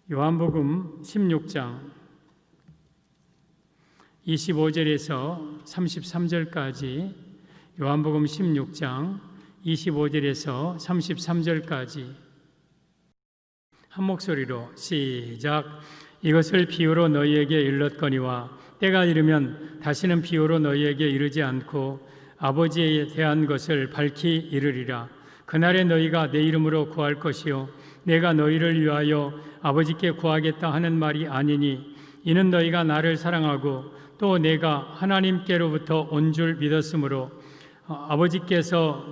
요한복음 16장 25절에서 33절까지, 요한복음 16장 25절에서 33절까지 한 목소리로 시작. 이것을 비유로 너희에게 일렀거니와 때가 이르면 다시는 비유로 너희에게 이르지 않고 아버지에 대한 것을 밝히 이르리라. 그날에 너희가 내 이름으로 구할 것이요 내가 너희를 위하여 아버지께 구하겠다 하는 말이 아니니, 이는 너희가 나를 사랑하고 또 내가 하나님께로부터 온 줄 믿었으므로 아버지께서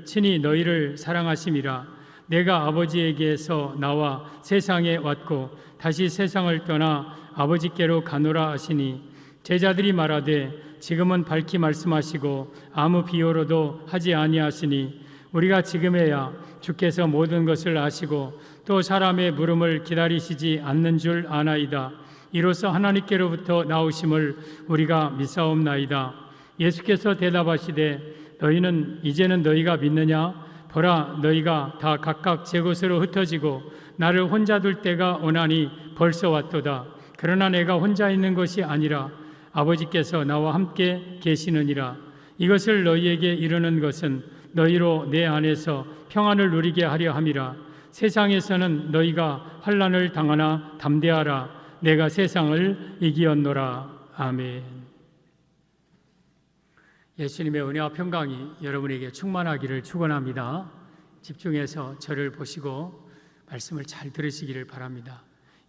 친히 너희를 사랑하심이라. 내가 아버지에게서 나와 세상에 왔고 다시 세상을 떠나 아버지께로 가노라 하시니, 제자들이 말하되 지금은 밝히 말씀하시고 아무 비유로도 하지 아니하시니, 우리가 지금에야 주께서 모든 것을 아시고 또 사람의 물음을 기다리시지 않는 줄 아나이다. 이로써 하나님께로부터 나오심을 우리가 믿사옵나이다. 예수께서 대답하시되 이제는 너희가 믿느냐? 보라, 너희가 다 각각 제 곳으로 흩어지고 나를 혼자 둘 때가 오나니 벌써 왔도다. 그러나 내가 혼자 있는 것이 아니라 아버지께서 나와 함께 계시느니라. 이것을 너희에게 이르는 것은 너희로 내 안에서 평안을 누리게 하려 함이라. 세상에서는 너희가 환난을 당하나 담대하라. 내가 세상을 이기었노라. 아멘. 예수님의 은혜와 평강이 여러분에게 충만하기를 축원합니다. 집중해서 저를 보시고 말씀을 잘 들으시기를 바랍니다.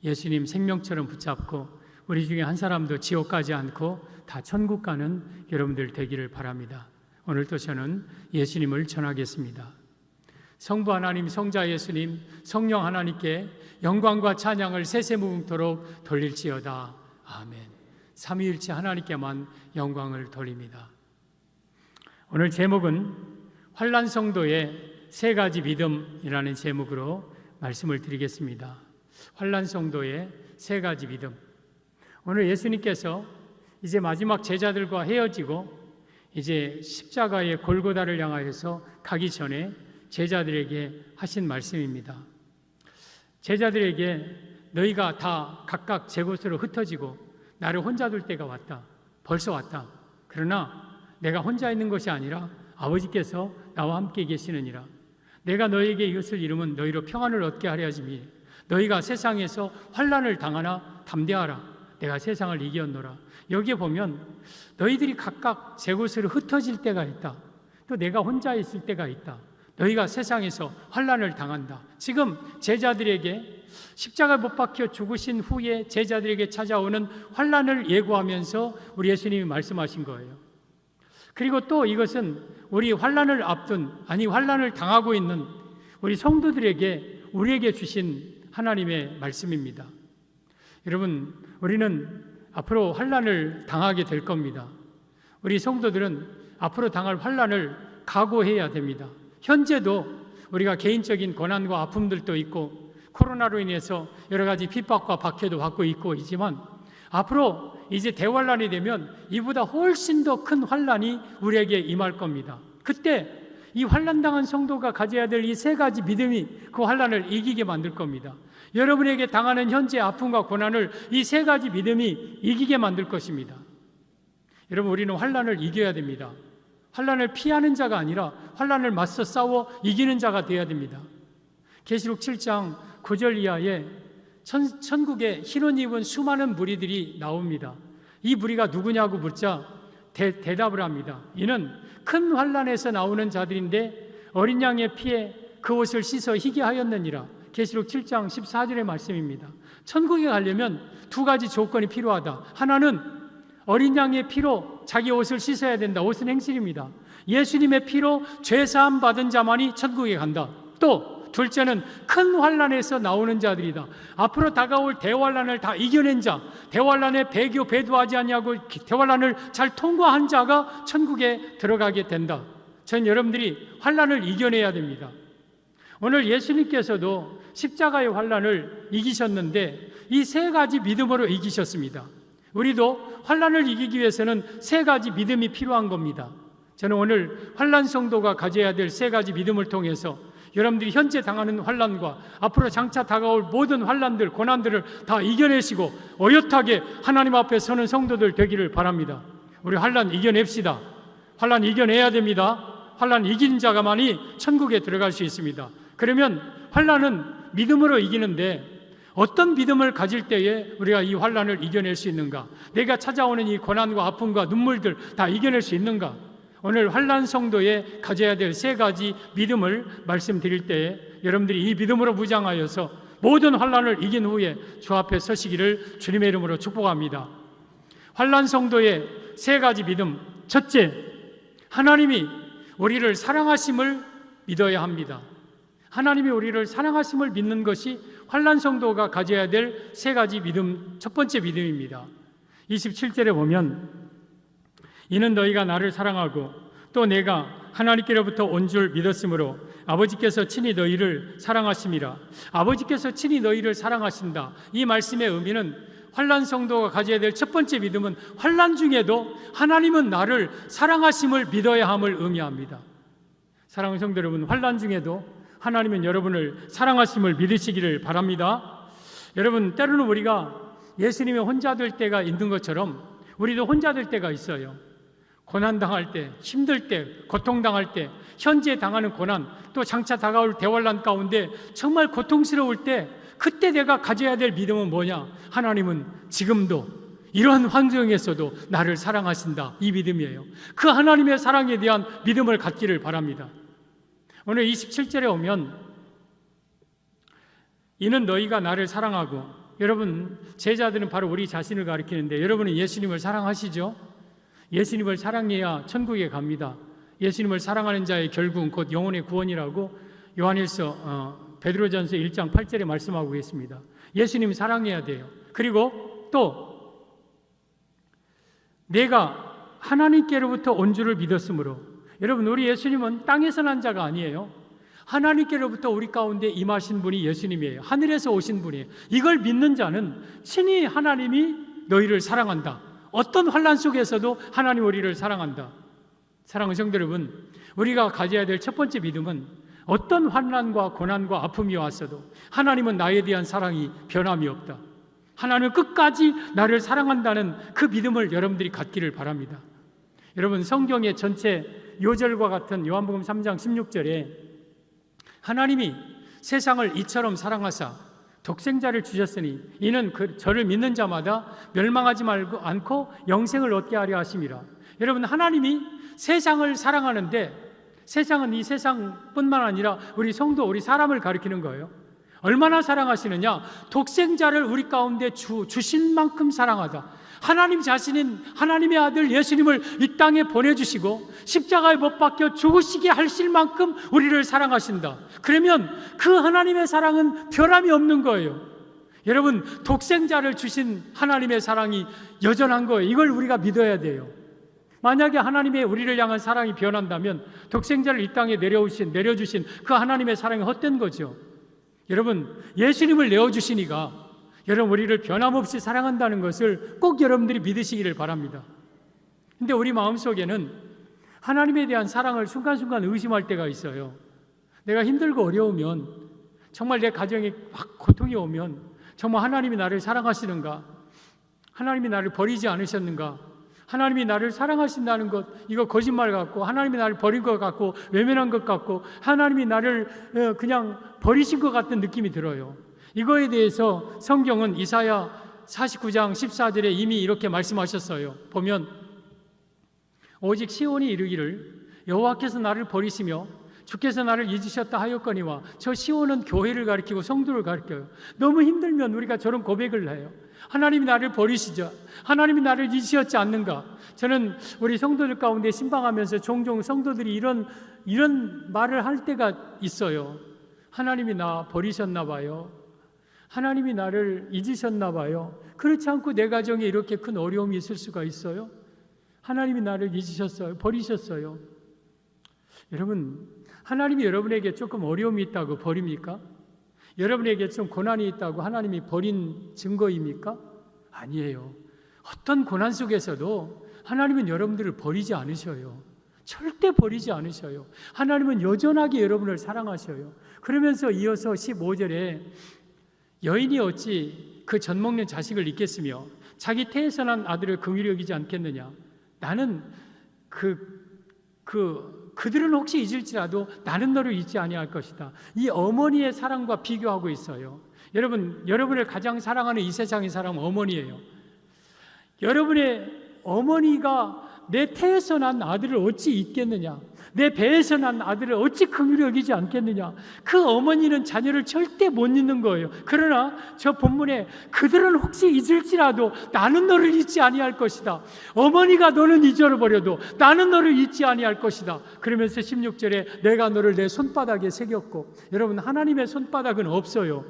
예수님 생명처럼 붙잡고 우리 중에 한 사람도 지옥 가지 않고 다 천국 가는 여러분들 되기를 바랍니다. 오늘도 저는 예수님을 전하겠습니다. 성부 하나님, 성자 예수님, 성령 하나님께 영광과 찬양을 세세무궁토록 돌릴지어다. 아멘. 삼위일체 하나님께만 영광을 돌립니다. 오늘 제목은 환난 성도의 세 가지 믿음이라는 제목으로 말씀을 드리겠습니다. 환난 성도의 세 가지 믿음. 오늘 예수님께서 이제 마지막 제자들과 헤어지고 이제 십자가의 골고다를 향하여서 가기 전에 제자들에게 하신 말씀입니다. 제자들에게 너희가 다 각각 제 곳으로 흩어지고 나를 혼자 둘 때가 왔다. 벌써 왔다. 그러나 내가 혼자 있는 것이 아니라 아버지께서 나와 함께 계시느니라. 내가 너희에게 이것을 이루면 너희로 평안을 얻게 하려 하심이, 너희가 세상에서 환난을 당하나 담대하라. 내가 세상을 이기었노라. 여기에 보면 너희들이 각각 제 곳으로 흩어질 때가 있다. 또 내가 혼자 있을 때가 있다. 너희가 세상에서 환난을 당한다. 지금 제자들에게 십자가에 못 박혀 죽으신 후에 제자들에게 찾아오는 환난을 예고하면서 우리 예수님이 말씀하신 거예요. 그리고 또 이것은 우리 환난을 환난을 당하고 있는 우리 성도들에게, 우리에게 주신 하나님의 말씀입니다. 여러분, 우리는 앞으로 환난을 당하게 될 겁니다. 우리 성도들은 앞으로 당할 환난을 각오해야 됩니다. 현재도 우리가 개인적인 고난과 아픔들도 있고 코로나로 인해서 여러 가지 핍박과 박해도 받고 있지만 앞으로 이제 대환란이 되면 이보다 훨씬 더 큰 환란이 우리에게 임할 겁니다. 그때 이 환난당한 성도가 가져야 될 이 세 가지 믿음이 그 환난을 이기게 만들 겁니다. 여러분에게 당하는 현재 아픔과 고난을 이 세 가지 믿음이 이기게 만들 것입니다. 여러분, 우리는 환난을 이겨야 됩니다. 환난을 피하는 자가 아니라 환난을 맞서 싸워 이기는 자가 되어야 됩니다. 계시록 7장 9절 이하에 천국에 흰 옷 입은 수많은 무리들이 나옵니다. 이 무리가 누구냐고 묻자 대답을 합니다. 이는 큰 환난에서 나오는 자들인데 어린 양의 피에 그 옷을 씻어 희게 하였느니라. 계시록 7장 14절의 말씀입니다. 천국에 가려면 두 가지 조건이 필요하다. 하나는 어린 양의 피로 자기 옷을 씻어야 된다. 옷은 행실입니다. 예수님의 피로 죄사함 받은 자만이 천국에 간다. 또 둘째는 큰 환난에서 나오는 자들이다. 앞으로 다가올 대환난을 다 이겨낸 자, 대환난에 배도하지 않냐고 대환난을 잘 통과한 자가 천국에 들어가게 된다. 전 여러분들이 환난을 이겨내야 됩니다. 오늘 예수님께서도 십자가의 환난을 이기셨는데 이 세 가지 믿음으로 이기셨습니다. 우리도 환난을 이기기 위해서는 세 가지 믿음이 필요한 겁니다. 저는 오늘 환난 성도가 가져야 될 세 가지 믿음을 통해서 여러분들이 현재 당하는 환난과 앞으로 장차 다가올 모든 환난들, 고난들을 다 이겨내시고 어엿하게 하나님 앞에 서는 성도들 되기를 바랍니다. 우리 환난 이겨냅시다. 환난 이겨내야 됩니다. 환난 이긴 자가만이 천국에 들어갈 수 있습니다. 그러면 환난은 믿음으로 이기는데 어떤 믿음을 가질 때에 우리가 이 환난을 이겨낼 수 있는가? 내가 찾아오는 이 고난과 아픔과 눈물들 다 이겨낼 수 있는가? 오늘 환난 성도에 가져야 될 3가지 믿음을 말씀드릴 때에 여러분들이 이 믿음으로 무장하여서 모든 환난을 이긴 후에 주 앞에 서시기를 주님의 이름으로 축복합니다. 환난 성도의 3가지 믿음. 첫째, 하나님이 우리를 사랑하심을 믿어야 합니다. 하나님이 우리를 사랑하심을 믿는 것이 환난 성도가 가져야 될 3가지 믿음, 첫 번째 믿음입니다. 27절에 보면 이는 너희가 나를 사랑하고 또 내가 하나님께로부터 온 줄 믿었으므로 아버지께서 친히 너희를 사랑하심이라. 아버지께서 친히 너희를 사랑하신다. 이 말씀의 의미는 환난 성도가 가져야 될 첫 번째 믿음은 환난 중에도 하나님은 나를 사랑하심을 믿어야 함을 의미합니다. 사랑하는 성도 여러분, 환난 중에도 하나님은 여러분을 사랑하심을 믿으시기를 바랍니다. 여러분, 때로는 우리가 예수님이 혼자 될 때가 있는 것처럼 우리도 혼자 될 때가 있어요. 고난당할 때, 힘들 때, 고통당할 때, 현재 당하는 고난, 또 장차 다가올 대환난 가운데 정말 고통스러울 때 그때 내가 가져야 될 믿음은 뭐냐? 하나님은 지금도 이러한 환경에서도 나를 사랑하신다. 이 믿음이에요. 그 하나님의 사랑에 대한 믿음을 갖기를 바랍니다. 오늘 27절에 오면 이는 너희가 나를 사랑하고, 여러분 제자들은 바로 우리 자신을 가리키는데 여러분은 예수님을 사랑하시죠? 예수님을 사랑해야 천국에 갑니다. 예수님을 사랑하는 자의 결국은 곧 영혼의 구원이라고 요한일서 베드로전서 1장 8절에 말씀하고 있습니다. 예수님 사랑해야 돼요. 그리고 또 내가 하나님께로부터 온 줄을 믿었으므로, 여러분 우리 예수님은 땅에서 난 자가 아니에요. 하나님께로부터 우리 가운데 임하신 분이 예수님이에요. 하늘에서 오신 분이에요. 이걸 믿는 자는 친히 하나님이 너희를 사랑한다. 어떤 환난 속에서도 하나님 우리를 사랑한다. 사랑하는 성도 여러분, 우리가 가져야 될 첫 번째 믿음은 어떤 환난과 고난과 아픔이 왔어도 하나님은 나에 대한 사랑이 변함이 없다. 하나님은 끝까지 나를 사랑한다는 그 믿음을 여러분들이 갖기를 바랍니다. 여러분, 성경의 전체 요절과 같은 요한복음 3장 16절에 하나님이 세상을 이처럼 사랑하사 독생자를 주셨으니 이는 저를 믿는 자마다 멸망하지 말고 않고 영생을 얻게 하려 하심이라. 여러분, 하나님이 세상을 사랑하는데 세상은 이 세상뿐만 아니라 우리 성도, 우리 사람을 가리키는 거예요. 얼마나 사랑하시느냐? 독생자를 우리 가운데 주신 만큼 사랑하다. 하나님 자신인 하나님의 아들 예수님을 이 땅에 보내주시고 십자가에 못 박혀 죽으시게 하실 만큼 우리를 사랑하신다. 그러면 그 하나님의 사랑은 변함이 없는 거예요. 여러분, 독생자를 주신 하나님의 사랑이 여전한 거예요. 이걸 우리가 믿어야 돼요. 만약에 하나님의 우리를 향한 사랑이 변한다면 독생자를 이 땅에 내려주신 그 하나님의 사랑이 헛된 거죠. 여러분, 예수님을 내어주시니까 여러분 우리를 변함없이 사랑한다는 것을 꼭 여러분들이 믿으시기를 바랍니다. 근데 우리 마음속에는 하나님에 대한 사랑을 순간순간 의심할 때가 있어요. 내가 힘들고 어려우면, 정말 내 가정에 막 고통이 오면 정말 하나님이 나를 사랑하시는가? 하나님이 나를 버리지 않으셨는가? 하나님이 나를 사랑하신다는 것, 이거 거짓말 같고, 하나님이 나를 버린 것 같고, 외면한 것 같고, 하나님이 나를 그냥 버리신 것 같은 느낌이 들어요. 이거에 대해서 성경은 이사야 49장 14절에 이미 이렇게 말씀하셨어요. 보면 오직 시온이 이르기를 여호와께서 나를 버리시며 주께서 나를 잊으셨다 하였거니와. 저 시온은 교회를 가리키고 성도를 가리켜요. 너무 힘들면 우리가 저런 고백을 해요. 하나님이 나를 버리시죠. 하나님이 나를 잊으셨지 않는가. 저는 우리 성도들 가운데 신방하면서 종종 성도들이 이런 말을 할 때가 있어요. 하나님이 나 버리셨나 봐요. 하나님이 나를 잊으셨나 봐요. 그렇지 않고 내 가정에 이렇게 큰 어려움이 있을 수가 있어요? 하나님이 나를 잊으셨어요? 버리셨어요? 여러분, 하나님이 여러분에게 조금 어려움이 있다고 버립니까? 여러분에게 좀 고난이 있다고 하나님이 버린 증거입니까? 아니에요. 어떤 고난 속에서도 하나님은 여러분들을 버리지 않으셔요. 절대 버리지 않으셔요. 하나님은 여전하게 여러분을 사랑하셔요. 그러면서 이어서 15절에 여인이 어찌 그 젖 먹는 자식을 잊겠으며 자기 태에서 난 아들을 긍휼히 여기지 않겠느냐. 나는 그들은 혹시 잊을지라도 나는 너를 잊지 아니할 것이다. 이 어머니의 사랑과 비교하고 있어요. 여러분을 가장 사랑하는 이 세상의 사람은 어머니예요. 여러분의 어머니가 내 태에서 난 아들을 어찌 잊겠느냐, 내 배에서 난 아들을 어찌 긍휼히 여기지 않겠느냐. 그 어머니는 자녀를 절대 못 잊는 거예요. 그러나 저 본문에 그들은 혹시 잊을지라도 나는 너를 잊지 아니할 것이다. 어머니가 너는 잊어버려도 나는 너를 잊지 아니할 것이다. 그러면서 16절에 내가 너를 내 손바닥에 새겼고, 여러분 하나님의 손바닥은 없어요.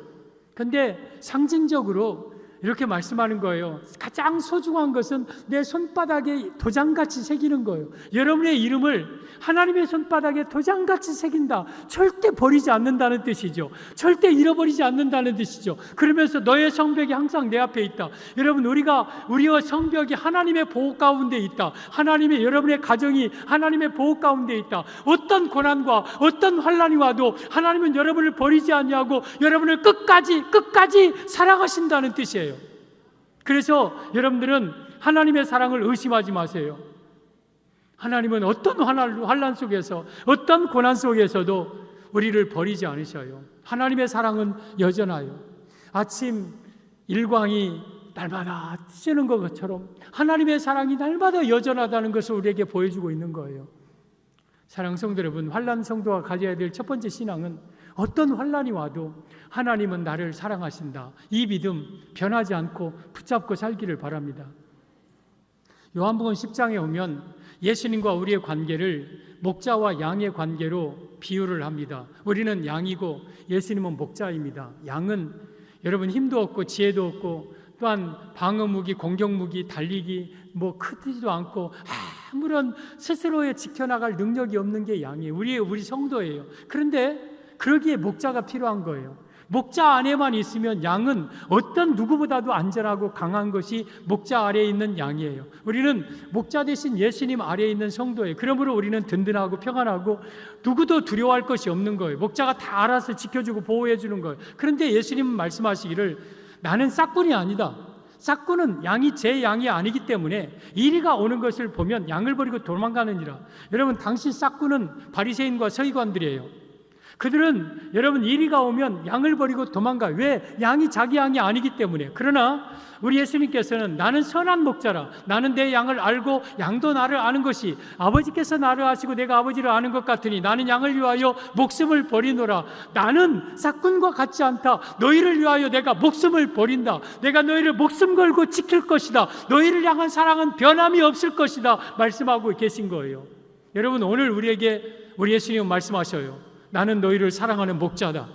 근데 상징적으로 이렇게 말씀하는 거예요. 가장 소중한 것은 내 손바닥에 도장같이 새기는 거예요. 여러분의 이름을 하나님의 손바닥에 도장같이 새긴다. 절대 버리지 않는다는 뜻이죠. 절대 잃어버리지 않는다는 뜻이죠. 그러면서 너의 성벽이 항상 내 앞에 있다. 여러분, 우리와 성벽이 하나님의 보호 가운데 있다. 여러분의 가정이 하나님의 보호 가운데 있다. 어떤 고난과 어떤 환난이 와도 하나님은 여러분을 버리지 아니하고 여러분을 끝까지 사랑하신다는 뜻이에요. 그래서 여러분들은 하나님의 사랑을 의심하지 마세요. 하나님은 어떤 환난 속에서, 어떤 고난 속에서도 우리를 버리지 않으셔요. 하나님의 사랑은 여전하여 아침 일광이 날마다 뜨는 것처럼 하나님의 사랑이 날마다 여전하다는 것을 우리에게 보여주고 있는 거예요. 사랑하는 성도 여러분, 환난 성도가 가져야 될 첫 번째 신앙은 어떤 환난이 와도 하나님은 나를 사랑하신다. 이 믿음 변하지 않고 붙잡고 살기를 바랍니다. 요한복음 10장에 오면 예수님과 우리의 관계를 목자와 양의 관계로 비유를 합니다. 우리는 양이고 예수님은 목자입니다. 양은 여러분 힘도 없고 지혜도 없고 또한 방어무기, 공격무기, 달리기 크지도 않고 아무런 스스로의 지켜나갈 능력이 없는 게 양이에요. 우리 성도예요. 그런데 그러기에 목자가 필요한 거예요. 목자 안에만 있으면 양은 어떤 누구보다도 안전하고 강한 것이 목자 아래에 있는 양이에요. 우리는 목자 대신 예수님 아래에 있는 성도예요. 그러므로 우리는 든든하고 평안하고 누구도 두려워할 것이 없는 거예요. 목자가 다 알아서 지켜주고 보호해 주는 거예요. 그런데 예수님은 말씀하시기를 나는 싹꾼이 아니다. 싹꾼은 제 양이 아니기 때문에 이리가 오는 것을 보면 양을 버리고 도망가느니라. 여러분, 당시 싹꾼은 바리새인과 서기관들이에요. 그들은 여러분 이리가 오면 양을 버리고 도망가요. 왜? 양이 자기 양이 아니기 때문에. 그러나 우리 예수님께서는 나는 선한 목자라. 나는 내 양을 알고 양도 나를 아는 것이 아버지께서 나를 아시고 내가 아버지를 아는 것 같으니 나는 양을 위하여 목숨을 버리노라. 나는 싹꾼과 같지 않다. 너희를 위하여 내가 목숨을 버린다. 내가 너희를 목숨 걸고 지킬 것이다. 너희를 향한 사랑은 변함이 없을 것이다. 말씀하고 계신 거예요. 여러분, 오늘 우리에게 우리 예수님은 말씀하셔요. 나는 너희를 사랑하는 목자다.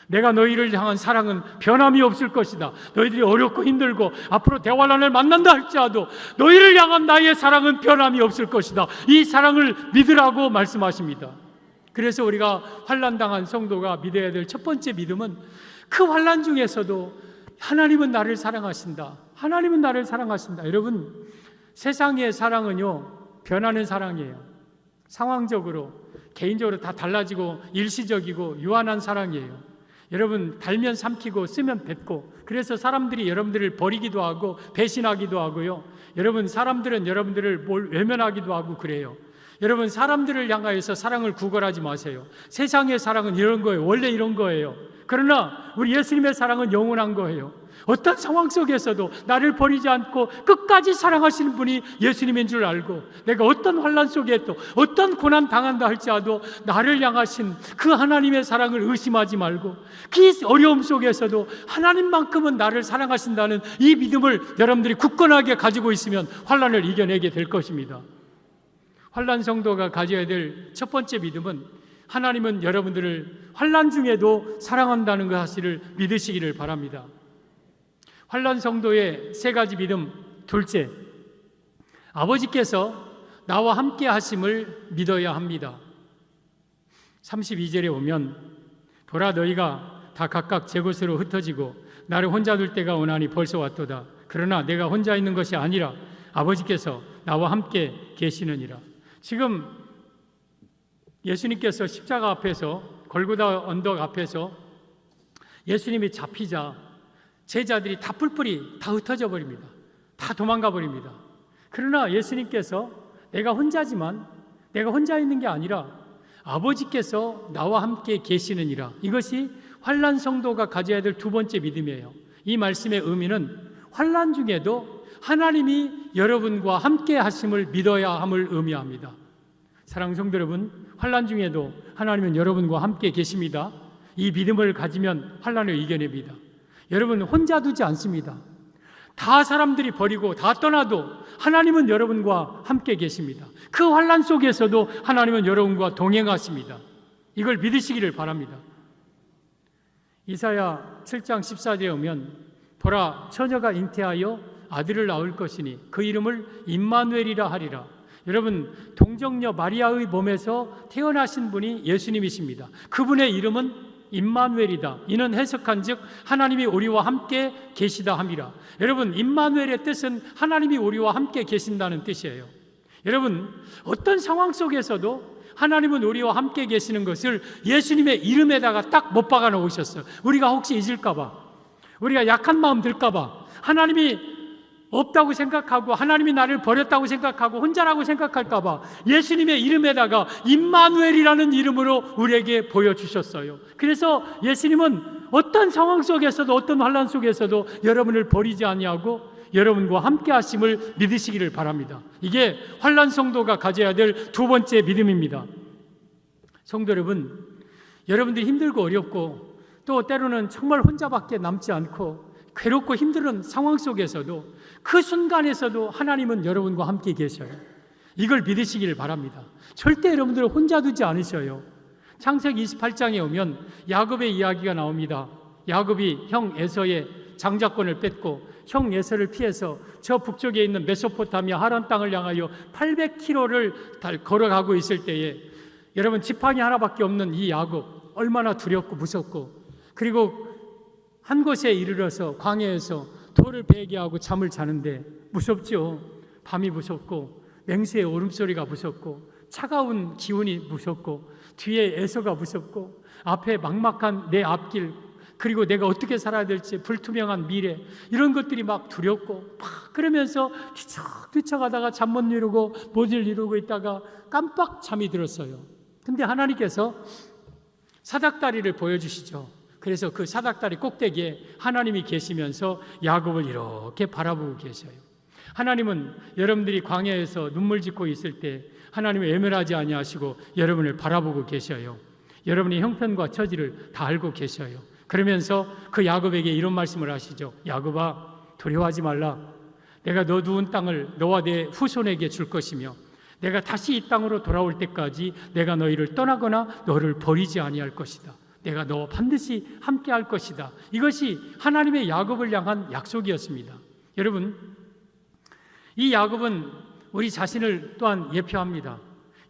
내가 너희를 향한 사랑은 변함이 없을 것이다. 너희들이 어렵고 힘들고 앞으로 대환란을 만난다 할지라도 너희를 향한 나의 사랑은 변함이 없을 것이다. 이 사랑을 믿으라고 말씀하십니다. 그래서 우리가 환난당한 성도가 믿어야 될 첫 번째 믿음은 그 환난 중에서도 하나님은 나를 사랑하신다. 하나님은 나를 사랑하신다. 여러분, 세상의 사랑은요, 변하는 사랑이에요. 상황적으로, 개인적으로 다 달라지고 일시적이고 유한한 사랑이에요. 여러분, 달면 삼키고 쓰면 뱉고, 그래서 사람들이 여러분들을 버리기도 하고 배신하기도 하고요. 여러분, 사람들은 여러분들을 외면하기도 하고 그래요. 여러분, 사람들을 향하여서 사랑을 구걸하지 마세요. 세상의 사랑은 이런 거예요. 원래 이런 거예요. 그러나 우리 예수님의 사랑은 영원한 거예요. 어떤 상황 속에서도 나를 버리지 않고 끝까지 사랑하시는 분이 예수님인 줄 알고, 내가 어떤 환난 속에 또 어떤 고난 당한다 할지라도 나를 향하신 그 하나님의 사랑을 의심하지 말고, 그 어려움 속에서도 하나님만큼은 나를 사랑하신다는 이 믿음을 여러분들이 굳건하게 가지고 있으면 환난을 이겨내게 될 것입니다. 환난 성도가 가져야 될 첫 번째 믿음은 하나님은 여러분들을 환난 중에도 사랑한다는 그 사실을 믿으시기를 바랍니다. 환난 성도의 세 가지 믿음. 둘째, 아버지께서 나와 함께 하심을 믿어야 합니다. 32절에 오면 돌아 너희가 다 각각 제 곳으로 흩어지고 나를 혼자 둘 때가 오나니 벌써 왔도다. 그러나 내가 혼자 있는 것이 아니라 아버지께서 나와 함께 계시느니라. 지금 예수님께서 십자가 앞에서, 골고다 언덕 앞에서 예수님이 잡히자 제자들이 다 뿔뿔이 다 흩어져 버립니다. 다 도망가 버립니다. 그러나 예수님께서 내가 혼자지만 내가 혼자 있는 게 아니라 아버지께서 나와 함께 계시느니라. 이것이 환난 성도가 가져야 될 두 번째 믿음이에요. 이 말씀의 의미는 환난 중에도 하나님이 여러분과 함께 하심을 믿어야 함을 의미합니다. 사랑하는 성도 여러분, 환난 중에도 하나님은 여러분과 함께 계십니다. 이 믿음을 가지면 환난을 이겨냅니다. 여러분 혼자 두지 않습니다. 다 사람들이 버리고 다 떠나도 하나님은 여러분과 함께 계십니다. 그 환난 속에서도 하나님은 여러분과 동행하십니다. 이걸 믿으시기를 바랍니다. 이사야 7장 14절에 오면 보라 처녀가 잉태하여 아들을 낳을 것이니 그 이름을 임마누엘이라 하리라. 여러분 동정녀 마리아의 몸에서 태어나신 분이 예수님이십니다. 그분의 이름은 임마누엘이다. 이는 해석한즉 하나님이 우리와 함께 계시다 함이라. 여러분 임마누엘의 뜻은 하나님이 우리와 함께 계신다는 뜻이에요. 여러분 어떤 상황 속에서도 하나님은 우리와 함께 계시는 것을 예수님의 이름에다가 딱 못 박아 놓으셨어요. 우리가 혹시 잊을까 봐, 우리가 약한 마음 들까 봐, 하나님이 없다고 생각하고 하나님이 나를 버렸다고 생각하고 혼자라고 생각할까 봐 예수님의 이름에다가 임마누엘이라는 이름으로 우리에게 보여주셨어요. 그래서 예수님은 어떤 상황 속에서도 어떤 환난 속에서도 여러분을 버리지 아니하고 여러분과 함께 하심을 믿으시기를 바랍니다. 이게 환난 성도가 가져야 될 두 번째 믿음입니다. 성도 여러분, 여러분들이 힘들고 어렵고 또 때로는 정말 혼자밖에 남지 않고 괴롭고 힘든 상황 속에서도 그 순간에서도 하나님은 여러분과 함께 계셔요. 이걸 믿으시기를 바랍니다. 절대 여러분들을 혼자 두지 않으셔요. 창세기 28장에 오면 야곱의 이야기가 나옵니다. 야곱이 형 에서의 장자권을 뺏고 형 에서를 피해서 저 북쪽에 있는 메소포타미아 하란 땅을 향하여 800km를 걸어가고 있을 때에 여러분 지팡이 하나밖에 없는 이 야곱 얼마나 두렵고 무섭고, 그리고 한 곳에 이르러서 광야에서 돌을 베게 하고 잠을 자는데 무섭죠. 밤이 무섭고 맹수의 울음소리가 무섭고 차가운 기운이 무섭고 뒤에 에서가 무섭고 앞에 막막한 내 앞길, 그리고 내가 어떻게 살아야 될지 불투명한 미래, 이런 것들이 막 두렵고 막 그러면서 뒤척뒤척하다가 잠 못 이루고 못을 이루고 있다가 깜빡 잠이 들었어요. 근데 하나님께서 사닥다리를 보여주시죠. 그래서 그 사닥다리 꼭대기에 하나님이 계시면서 야곱을 이렇게 바라보고 계셔요. 하나님은 여러분들이 광야에서 눈물 짓고 있을 때 하나님을 외면하지 아니하시고 여러분을 바라보고 계셔요. 여러분의 형편과 처지를 다 알고 계셔요. 그러면서 그 야곱에게 이런 말씀을 하시죠. 야곱아, 두려워하지 말라. 내가 너 두은 땅을 너와 내 후손에게 줄 것이며 내가 다시 이 땅으로 돌아올 때까지 내가 너희를 떠나거나 너를 버리지 아니할 것이다. 내가 너와 반드시 함께 할 것이다. 이것이 하나님의 야곱을 향한 약속이었습니다. 여러분, 이 야곱은 우리 자신을 또한 예표합니다.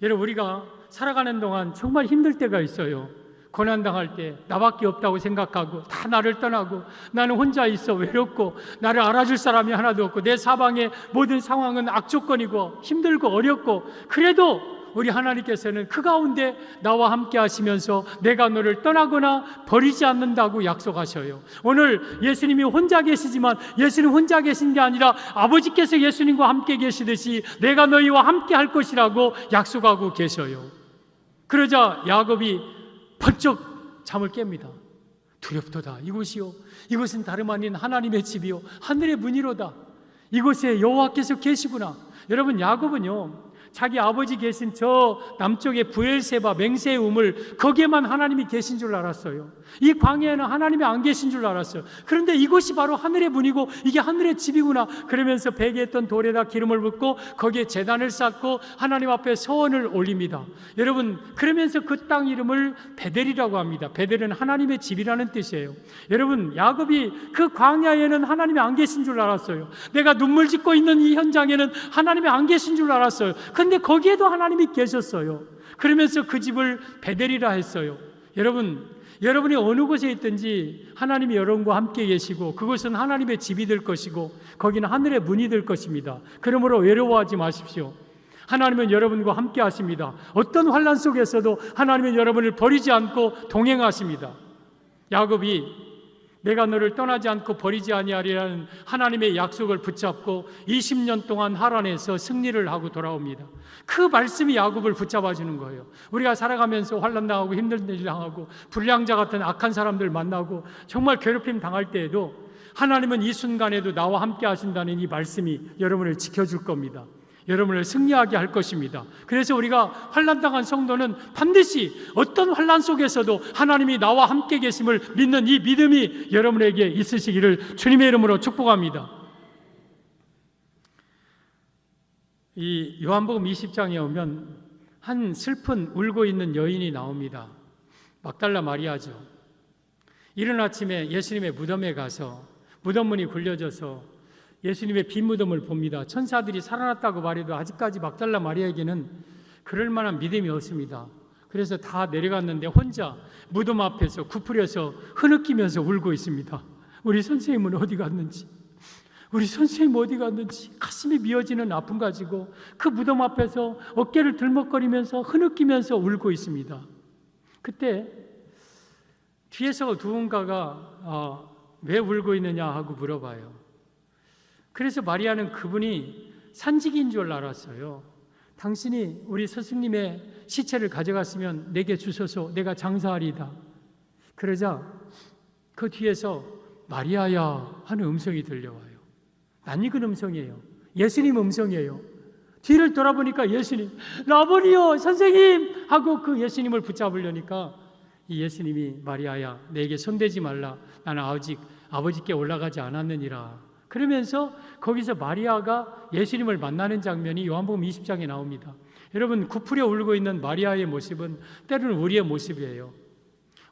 여러분, 우리가 살아가는 동안 정말 힘들 때가 있어요. 고난당할 때 나밖에 없다고 생각하고 다 나를 떠나고 나는 혼자 있어 외롭고 나를 알아줄 사람이 하나도 없고 내 사방의 모든 상황은 악조건이고 힘들고 어렵고, 그래도 우리 하나님께서는 그 가운데 나와 함께 하시면서 내가 너를 떠나거나 버리지 않는다고 약속하셔요. 오늘 예수님이 혼자 계시지만 예수님 혼자 계신 게 아니라 아버지께서 예수님과 함께 계시듯이 내가 너희와 함께 할 것이라고 약속하고 계셔요. 그러자 야곱이 번쩍 잠을 깹니다. 두렵도다. 이곳이요, 이곳은 다름 아닌 하나님의 집이요 하늘의 문이로다. 이곳에 여호와께서 계시구나. 여러분, 야곱은요 자기 아버지 계신 저 남쪽의 브엘세바 맹세의 우물, 거기에만 하나님이 계신 줄 알았어요. 이 광야에는 하나님이 안 계신 줄 알았어요. 그런데 이곳이 바로 하늘의 문이고 이게 하늘의 집이구나. 그러면서 베개 했던 돌에다 기름을 붓고 거기에 제단을 쌓고 하나님 앞에 서원을 올립니다. 여러분, 그러면서 그 땅 이름을 베델이라고 합니다. 베델은 하나님의 집이라는 뜻이에요. 여러분, 야곱이 그 광야에는 하나님이 안 계신 줄 알았어요. 내가 눈물 짓고 있는 이 현장에는 하나님이 안 계신 줄 알았어요. 근데 거기에도 하나님이 계셨어요. 그러면서 그 집을 베델이라 했어요. 여러분, 여러분이 어느 곳에 있든지 하나님이 여러분과 함께 계시고 그곳은 하나님의 집이 될 것이고 거기는 하늘의 문이 될 것입니다. 그러므로 외로워하지 마십시오. 하나님은 여러분과 함께 하십니다. 어떤 환난 속에서도 하나님은 여러분을 버리지 않고 동행하십니다. 야곱이 내가 너를 떠나지 않고 버리지 아니하리라는 하나님의 약속을 붙잡고 20년 동안 하란에서 승리를 하고 돌아옵니다. 그 말씀이 야곱을 붙잡아 주는 거예요. 우리가 살아가면서 환난 당하고 힘든 일 당하고 불량자 같은 악한 사람들 만나고 정말 괴롭힘 당할 때에도 하나님은 이 순간에도 나와 함께 하신다는 이 말씀이 여러분을 지켜줄 겁니다. 여러분을 승리하게 할 것입니다. 그래서 우리가 환난당한 성도는 반드시 어떤 환난 속에서도 하나님이 나와 함께 계심을 믿는 이 믿음이 여러분에게 있으시기를 주님의 이름으로 축복합니다. 이 요한복음 20장에 오면 한 슬픈 울고 있는 여인이 나옵니다. 막달라 마리아죠. 이른 아침에 예수님의 무덤에 가서 무덤 문이 굴려져서 예수님의 빈 무덤을 봅니다. 천사들이 살아났다고 말해도 아직까지 막달라 마리아에게는 그럴 만한 믿음이 없습니다. 그래서 다 내려갔는데 혼자 무덤 앞에서 구부려서 흐느끼면서 울고 있습니다. 우리 선생님은 어디 갔는지, 우리 선생님 어디 갔는지 가슴이 미어지는 아픔 가지고 그 무덤 앞에서 어깨를 들먹거리면서 흐느끼면서 울고 있습니다. 그때 뒤에서 누군가가 왜 울고 있느냐 하고 물어봐요. 그래서 마리아는 그분이 산지기인 줄 알았어요. 당신이 우리 스승님의 시체를 가져갔으면 내게 주소서, 내가 장사하리다. 그러자 그 뒤에서 마리아야 하는 음성이 들려와요. 낯익은 음성이에요. 예수님 음성이에요. 뒤를 돌아보니까 예수님, 라보니요 선생님 하고 그 예수님을 붙잡으려니까 이 예수님이 마리아야 내게 손대지 말라, 나는 아직 아버지께 올라가지 않았느니라. 그러면서 거기서 마리아가 예수님을 만나는 장면이 요한복음 20장에 나옵니다. 여러분, 구부려 울고 있는 마리아의 모습은 때로는 우리의 모습이에요.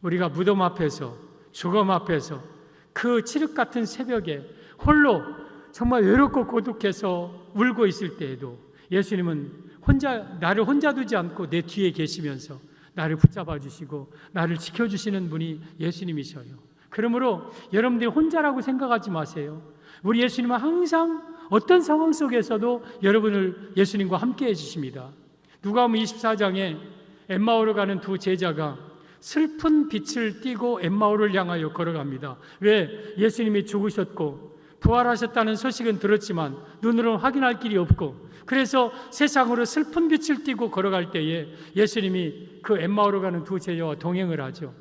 우리가 무덤 앞에서, 죽음 앞에서 그 칠흑 같은 새벽에 홀로 정말 외롭고 고독해서 울고 있을 때에도 예수님은 나를 혼자 두지 않고 내 뒤에 계시면서 나를 붙잡아 주시고 나를 지켜주시는 분이 예수님이셔요. 그러므로 여러분들이 혼자라고 생각하지 마세요. 우리 예수님은 항상 어떤 상황 속에서도 여러분을 예수님과 함께 해주십니다. 누가복음 24장에 엠마오로 가는 두 제자가 슬픈 빛을 띠고 엠마오를 향하여 걸어갑니다. 왜? 예수님이 죽으셨고 부활하셨다는 소식은 들었지만 눈으로는 확인할 길이 없고, 그래서 세상으로 슬픈 빛을 띠고 걸어갈 때에 예수님이 그 엠마오로 가는 두 제자와 동행을 하죠.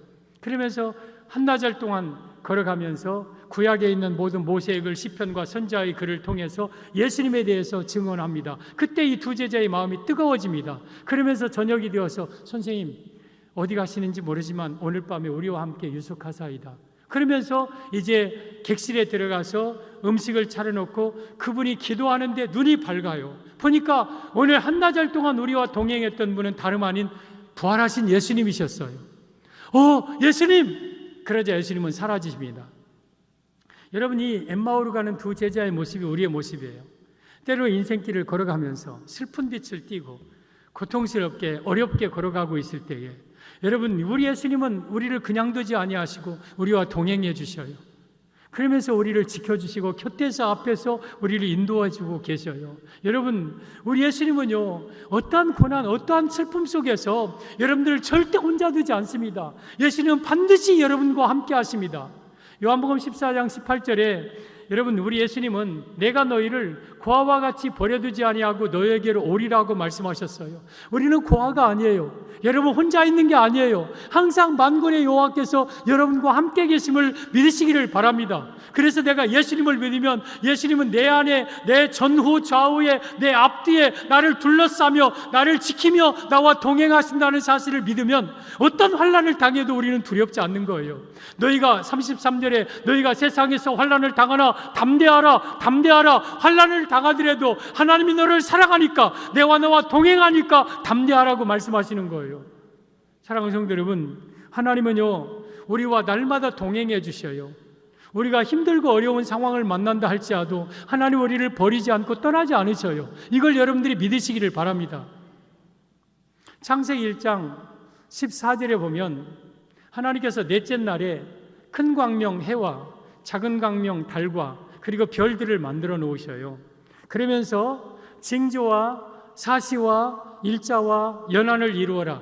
그러면서 한나절 동안 걸어가면서 구약에 있는 모든 모세의 글, 시편과 선지자의 글을 통해서 예수님에 대해서 증언합니다. 그때 이 두 제자의 마음이 뜨거워집니다. 그러면서 저녁이 되어서 선생님 어디 가시는지 모르지만 오늘 밤에 우리와 함께 유숙하사이다. 그러면서 이제 객실에 들어가서 음식을 차려놓고 그분이 기도하는데 눈이 밝아요. 보니까 오늘 한나절 동안 우리와 동행했던 분은 다름 아닌 부활하신 예수님이셨어요. 예수님! 그러자 예수님은 사라지십니다. 여러분, 이 엠마오로 가는 두 제자의 모습이 우리의 모습이에요. 때로 인생길을 걸어가면서 슬픈 빛을 띠고 고통스럽게 어렵게 걸어가고 있을 때에 여러분, 우리 예수님은 우리를 그냥 두지 아니하시고 우리와 동행해 주셔요. 그러면서 우리를 지켜주시고 곁에서 앞에서 우리를 인도해 주고 계셔요. 여러분, 우리 예수님은요, 어떠한 고난, 어떠한 슬픔 속에서 여러분들을 절대 혼자 두지 않습니다. 예수님은 반드시 여러분과 함께 하십니다. 요한복음 14장 18절에 여러분, 우리 예수님은 내가 너희를 고아와 같이 버려두지 아니하고 너희에게로 오리라고 말씀하셨어요. 우리는 고아가 아니에요. 여러분 혼자 있는 게 아니에요. 항상 만군의 여호와께서 여러분과 함께 계심을 믿으시기를 바랍니다. 그래서 내가 예수님을 믿으면 예수님은 내 안에, 내 전후 좌우에, 내 앞뒤에 나를 둘러싸며 나를 지키며 나와 동행하신다는 사실을 믿으면 어떤 환난을 당해도 우리는 두렵지 않는 거예요. 너희가 33절에 너희가 세상에서 환난을 당하나 담대하라, 담대하라. 환난을 당하더라도 하나님이 너를 사랑하니까, 내와 너와 동행하니까 담대하라고 말씀하시는 거예요. 사랑하는 성도 여러분, 하나님은요 우리와 날마다 동행해 주셔요. 우리가 힘들고 어려운 상황을 만난다 할지라도 하나님 우리를 버리지 않고 떠나지 않으셔요. 이걸 여러분들이 믿으시기를 바랍니다. 창세기 1장 14절에 보면 하나님께서 넷째 날에 큰 광명 해와 작은 광명 달과 그리고 별들을 만들어 놓으셔요. 그러면서 징조와 사시와 일자와 연한을 이루어라.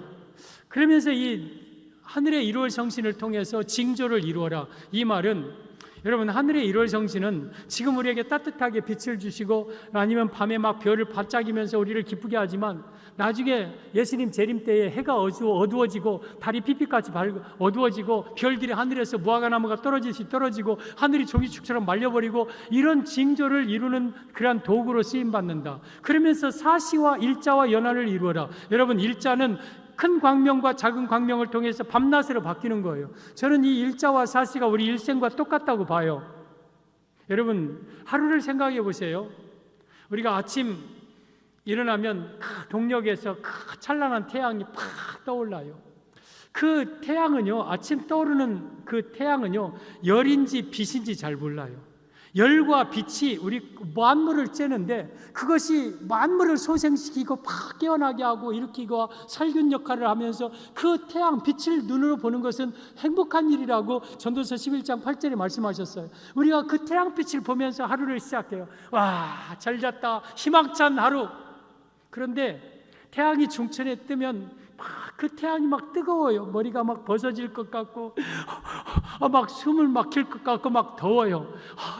그러면서 이 하늘의 1월 성신을 통해서 징조를 이루어라. 이 말은 여러분, 하늘의 1월 성신은 지금 우리에게 따뜻하게 빛을 주시고 아니면 밤에 막 별을 반짝이면서 우리를 기쁘게 하지만 나중에 예수님 재림 때에 해가 어두워지고 달이 핏빛같이 어두워지고 별들이 하늘에서 무화과나무가 떨어지고 하늘이 종이축처럼 말려버리고 이런 징조를 이루는 그러한 도구로 쓰임받는다. 그러면서 사시와 일자와 연한을 이루어라. 여러분, 일자는 큰 광명과 작은 광명을 통해서 밤낮으로 바뀌는 거예요. 저는 이 일자와 사시가 우리 일생과 똑같다고 봐요. 여러분, 하루를 생각해 보세요. 우리가 아침 일어나면 동력에서 찬란한 태양이 팍 떠올라요. 그 태양은요, 아침 떠오르는 그 태양은요, 열인지 빛인지 잘 몰라요. 열과 빛이 우리 만물을 쬐는데 그것이 만물을 소생시키고 팍 깨어나게 하고 일으키고 살균 역할을 하면서 그 태양 빛을 눈으로 보는 것은 행복한 일이라고 전도서 11장 8절에 말씀하셨어요. 우리가 그 태양빛을 보면서 하루를 시작해요. 와, 잘 잤다, 희망찬 하루. 그런데 태양이 중천에 뜨면 그 태양이 막 뜨거워요. 머리가 막 벗어질 것 같고 막 숨을 막힐 것 같고 막 더워요.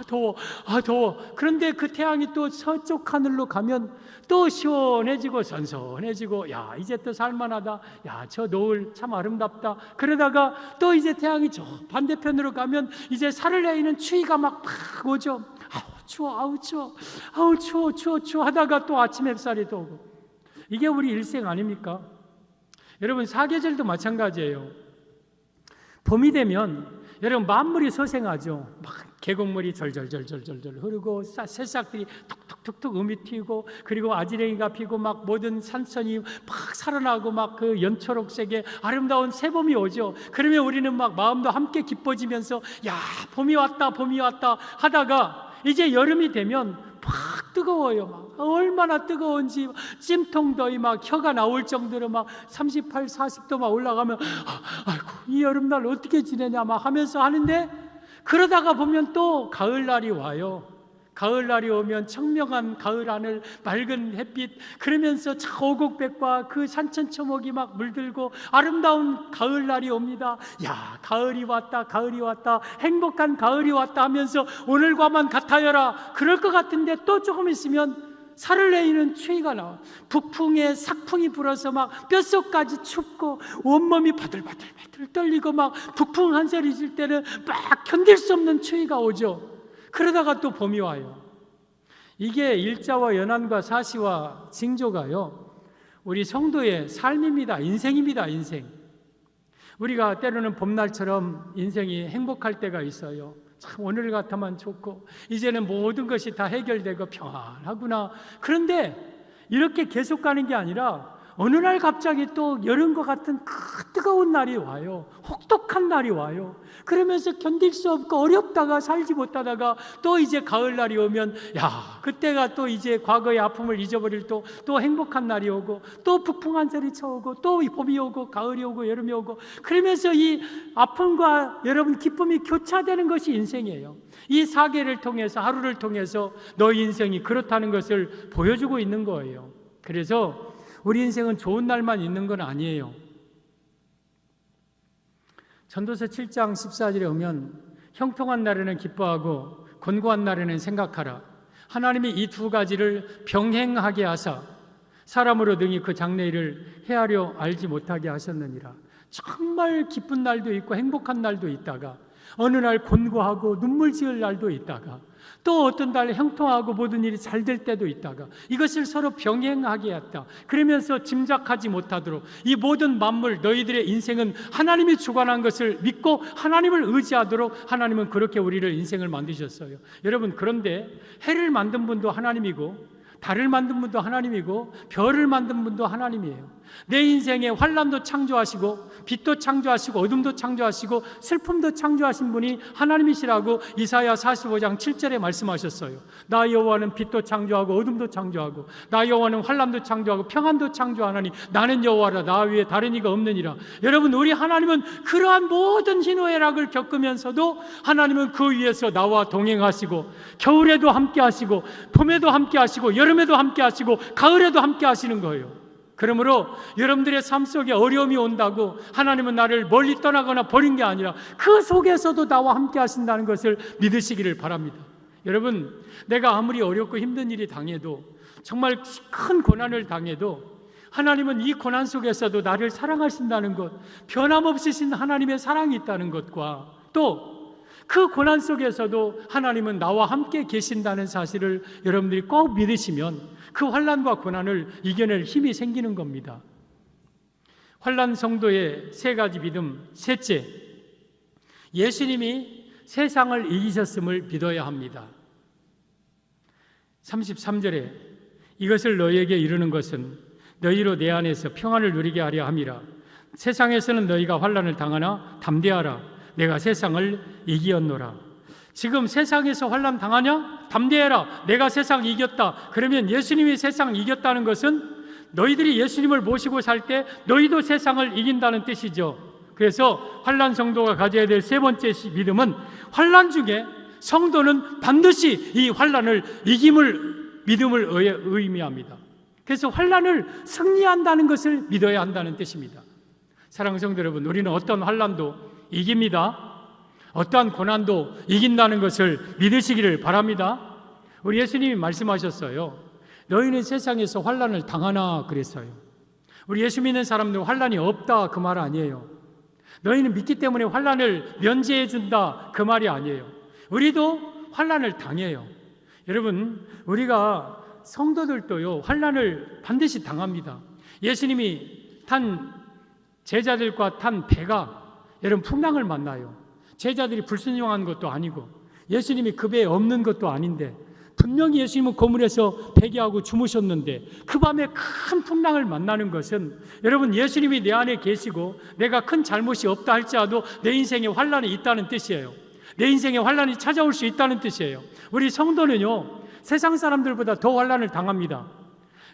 더워. 그런데 그 태양이 또 서쪽 하늘로 가면 또 시원해지고 선선해지고, 야, 이제 또 살만하다. 야, 저 노을 참 아름답다. 그러다가 또 이제 태양이 저 반대편으로 가면 이제 살을 내리는 추위가 막 오죠. 추워 하다가 또 아침 햇살이 또 오고. 이게 우리 일생 아닙니까? 여러분, 사계절도 마찬가지예요. 봄이 되면 여러분 만물이 소생하죠. 막 계곡물이 절절절절절 흐르고 새싹들이 툭툭툭툭 음이 튀고, 그리고 아지랭이가 피고 막 모든 산천이 막 살아나고 막 그 연초록색의 아름다운 새봄이 오죠. 그러면 우리는 막 마음도 함께 기뻐지면서 야, 봄이 왔다 하다가 이제 여름이 되면 팍 뜨거워요. 막 얼마나 뜨거운지 찜통더위 막 혀가 나올 정도로 막 38, 40도 막 올라가면 아이고, 이 여름날 어떻게 지내냐 막 하면서 하는데, 그러다가 보면 또 가을날이 와요. 가을날이 오면 청명한 가을 하늘, 맑은 햇빛, 그러면서 오곡백과 그 산천초목이 막 물들고 아름다운 가을날이 옵니다. 야, 가을이 왔다, 행복한 가을이 왔다 하면서 오늘과만 같아여라. 그럴 것 같은데 또 조금 있으면 살을 내리는 추위가 나와. 북풍에 삭풍이 불어서 막 뼛속까지 춥고 온몸이 바들바들 떨리고 막 북풍 한 소리 질 때는 막 견딜 수 없는 추위가 오죠. 그러다가 또 봄이 와요. 이게 일자와 연한과 사시와 징조가요, 우리 성도의 삶입니다. 인생입니다. 인생. 우리가 때로는 봄날처럼 인생이 행복할 때가 있어요. 참 오늘 같아만 좋고 이제는 모든 것이 다 해결되고 평안하구나. 그런데 이렇게 계속 가는 게 아니라 어느 날 갑자기 또 여름과 같은 그 뜨거운 날이 와요. 혹독한 날이 와요. 그러면서 견딜 수 없고 어렵다가 살지 못하다가 또 이제 가을날이 오면 야, 그때가 또 이제 과거의 아픔을 잊어버릴 또 행복한 날이 오고 또 북풍 한 소리 쳐오고 또 봄이 오고 가을이 오고 여름이 오고, 그러면서 이 아픔과 여러분 기쁨이 교차되는 것이 인생이에요. 이 사계를 통해서, 하루를 통해서 너희 인생이 그렇다는 것을 보여주고 있는 거예요. 그래서 우리 인생은 좋은 날만 있는 건 아니에요. 전도서 7장 14절에 오면 형통한 날에는 기뻐하고 곤고한 날에는 생각하라. 하나님이 이 두 가지를 병행하게 하사 사람으로 능히 그 장래일을 헤아려 알지 못하게 하셨느니라. 정말 기쁜 날도 있고 행복한 날도 있다가 어느 날 곤고하고 눈물 지을 날도 있다가 또 어떤 날 형통하고 모든 일이 잘 될 때도 있다가 이것을 서로 병행하게 했다. 그러면서 짐작하지 못하도록 이 모든 만물, 너희들의 인생은 하나님이 주관한 것을 믿고 하나님을 의지하도록 하나님은 그렇게 우리를 인생을 만드셨어요. 여러분, 그런데 해를 만든 분도 하나님이고 달을 만든 분도 하나님이고 별을 만든 분도 하나님이에요. 내 인생에 환난도 창조하시고 빛도 창조하시고 어둠도 창조하시고 슬픔도 창조하신 분이 하나님이시라고 이사야 45장 7절에 말씀하셨어요. 나 여호와는 빛도 창조하고 어둠도 창조하고 나 여호와는 환난도 창조하고 평안도 창조하나니 나는 여호와라 나 위에 다른 이가 없느니라. 여러분, 우리 하나님은 그러한 모든 희노애락을 겪으면서도 하나님은 그 위에서 나와 동행하시고 겨울에도 함께 하시고 봄에도 함께 하시고 여름에도 함께 하시고 가을에도 함께 하시는 거예요. 그러므로 여러분들의 삶 속에 어려움이 온다고 하나님은 나를 멀리 떠나거나 버린 게 아니라 그 속에서도 나와 함께 하신다는 것을 믿으시기를 바랍니다. 여러분, 내가 아무리 어렵고 힘든 일이 당해도, 정말 큰 고난을 당해도 하나님은 이 고난 속에서도 나를 사랑하신다는 것, 변함없이 신 하나님의 사랑이 있다는 것과 또 그 고난 속에서도 하나님은 나와 함께 계신다는 사실을 여러분들이 꼭 믿으시면 그 환난과 고난을 이겨낼 힘이 생기는 겁니다. 환난 성도의 세 가지 믿음. 셋째, 예수님이 세상을 이기셨음을 믿어야 합니다. 33절에 이것을 너희에게 이르는 것은 너희로 내 안에서 평안을 누리게 하려 함이라. 세상에서는 너희가 환난을 당하나 담대하라. 내가 세상을 이기었노라. 지금 세상에서 환난 당하냐? 담대해라. 내가 세상 이겼다. 그러면 예수님이 세상 이겼다는 것은 너희들이 예수님을 모시고 살 때 너희도 세상을 이긴다는 뜻이죠. 그래서 환난 성도가 가져야 될 세 번째 믿음은 환난 중에 성도는 반드시 이 환난을 이김을 믿음을 의미합니다. 그래서 환난을 승리한다는 것을 믿어야 한다는 뜻입니다. 사랑하는 성도 여러분, 우리는 어떤 환난도 이깁니다. 어떠한 고난도 이긴다는 것을 믿으시기를 바랍니다. 우리 예수님이 말씀하셨어요. 너희는 세상에서 환난을 당하나 그랬어요. 우리 예수 믿는 사람들은 환난이 없다 그 말 아니에요. 너희는 믿기 때문에 환난을 면제해 준다 그 말이 아니에요. 우리도 환난을 당해요. 여러분, 우리가 성도들도요 환난을 반드시 당합니다. 예수님이 탄 제자들과 탄 배가 여러분 풍랑을 만나요. 제자들이 불순종한 것도 아니고 예수님이 그 배에 없는 것도 아닌데 분명히 예수님은 고문에서 배기하고 주무셨는데 그 밤에 큰 풍랑을 만나는 것은 여러분 예수님이 내 안에 계시고 내가 큰 잘못이 없다 할지라도 내 인생에 환난이 있다는 뜻이에요. 내 인생에 환난이 찾아올 수 있다는 뜻이에요. 우리 성도는요 세상 사람들보다 더 환난을 당합니다.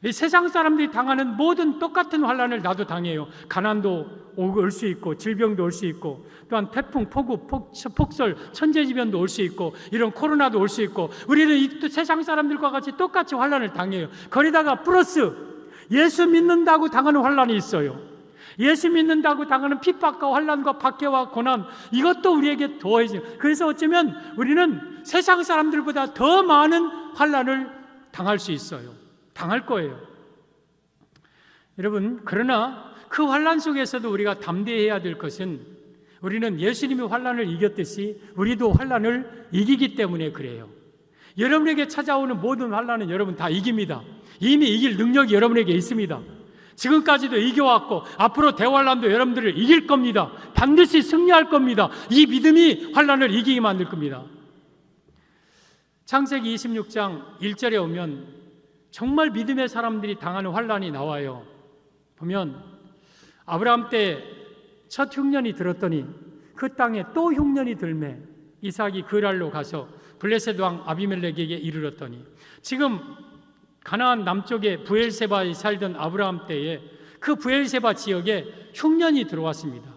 이 세상 사람들이 당하는 모든 똑같은 환난을 나도 당해요. 가난도 올 수 있고 질병도 올 수 있고 또한 태풍, 폭우, 폭설, 천재지변도 올 수 있고 이런 코로나도 올 수 있고 우리는 이 세상 사람들과 같이 똑같이 환난을 당해요. 거기다가 플러스 예수 믿는다고 당하는 환난이 있어요. 예수 믿는다고 당하는 핍박과 환난과 박해와 고난 이것도 우리에게 더해져요. 그래서 어쩌면 우리는 세상 사람들보다 더 많은 환난을 당할 수 있어요. 당할 거예요. 여러분, 그러나 그 환난 속에서도 우리가 담대해야 될 것은 우리는 예수님이 환난을 이겼듯이 우리도 환난을 이기기 때문에 그래요. 여러분에게 찾아오는 모든 환난은 여러분 다 이깁니다. 이미 이길 능력이 여러분에게 있습니다. 지금까지도 이겨왔고 앞으로 대환난도 여러분들을 이길 겁니다. 반드시 승리할 겁니다. 이 믿음이 환난을 이기게 만들 겁니다. 창세기 26장 1절에 오면 정말 믿음의 사람들이 당하는 환난이 나와요. 보면 아브라함 때 첫 흉년이 들었더니 그 땅에 또 흉년이 들매 이삭이 그랄로 가서 블레셋 왕 아비멜렉에게 이르렀더니 지금 가나안 남쪽에 브엘세바에 살던 아브라함 때에 그 브엘세바 지역에 흉년이 들어왔습니다.